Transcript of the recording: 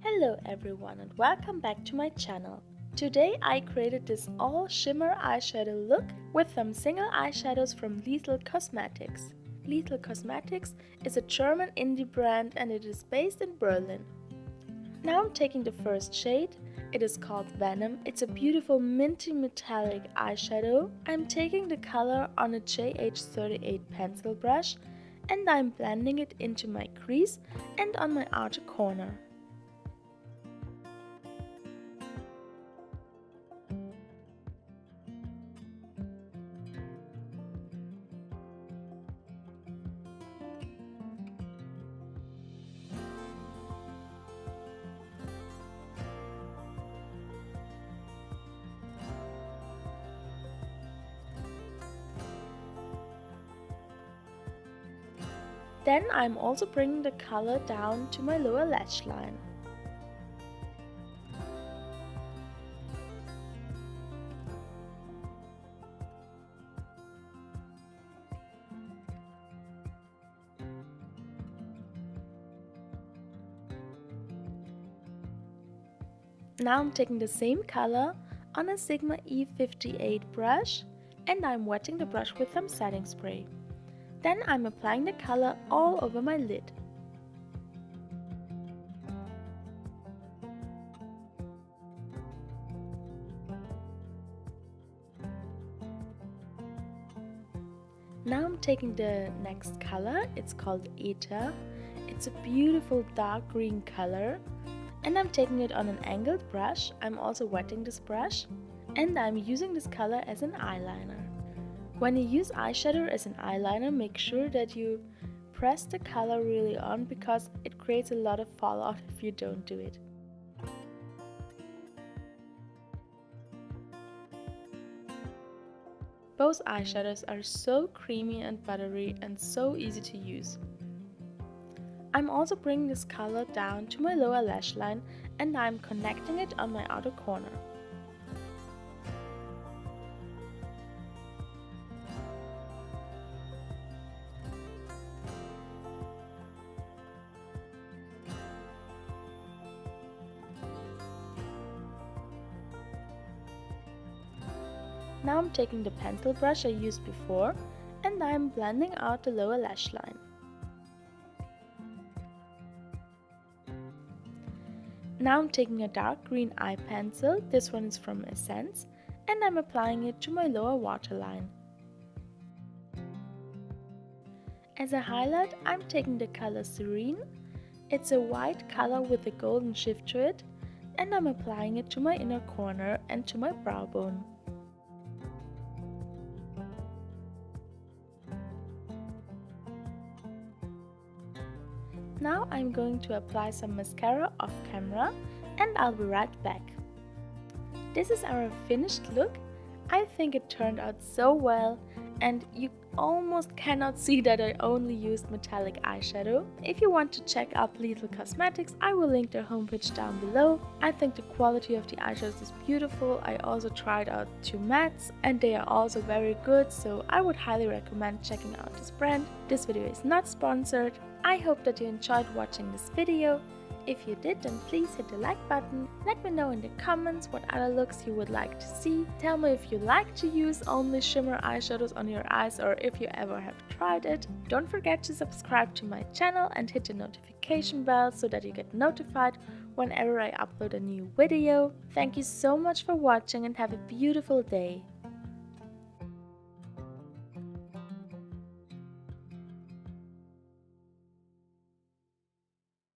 Hello everyone and welcome back to my channel. Today I created this all shimmer eyeshadow look with some single eyeshadows from Lethal Cosmetics. Lethal Cosmetics is a German indie brand and it is based in Berlin. Now I'm taking the first shade. It is called Venom. It's a beautiful minty metallic eyeshadow. I'm taking the color on a JH38 pencil brush and I'm blending it into my crease and on my outer corner. Then I'm also bringing the color down to my lower lash line. Now I'm taking the same color on a Sigma E58 brush and I'm wetting the brush with some setting spray. Then I'm applying the color all over my lid. Now I'm taking the next color, it's called Aether. It's a beautiful dark green color and I'm taking it on an angled brush. I'm also wetting this brush and I'm using this color as an eyeliner. When you use eyeshadow as an eyeliner, make sure that you press the color really on because it creates a lot of fallout if you don't do it. Both eyeshadows are so creamy and buttery and so easy to use. I'm also bringing this color down to my lower lash line and I'm connecting it on my outer corner. Now I'm taking the pencil brush I used before and I'm blending out the lower lash line. Now I'm taking a dark green eye pencil, this one is from Essence, and I'm applying it to my lower waterline. As a highlight, I'm taking the color Serene. It's a white color with a golden shift to it, and I'm applying it to my inner corner and to my brow bone. Now I'm going to apply some mascara off camera and I'll be right back. This is our finished look. I think it turned out so well and you almost cannot see that I only used metallic eyeshadow. If you want to check out Lethal Cosmetics, I will link their homepage down below. I think the quality of the eyeshadows is beautiful. I also tried out 2 mattes and they are also very good, so I would highly recommend checking out this brand. This video is not sponsored. I hope that you enjoyed watching this video. If you did, then please hit the like button. Let me know in the comments what other looks you would like to see. Tell me if you like to use only shimmer eyeshadows on your eyes or if you ever have tried it. Don't forget to subscribe to my channel and hit the notification bell so that you get notified whenever I upload a new video. Thank you so much for watching and have a beautiful day.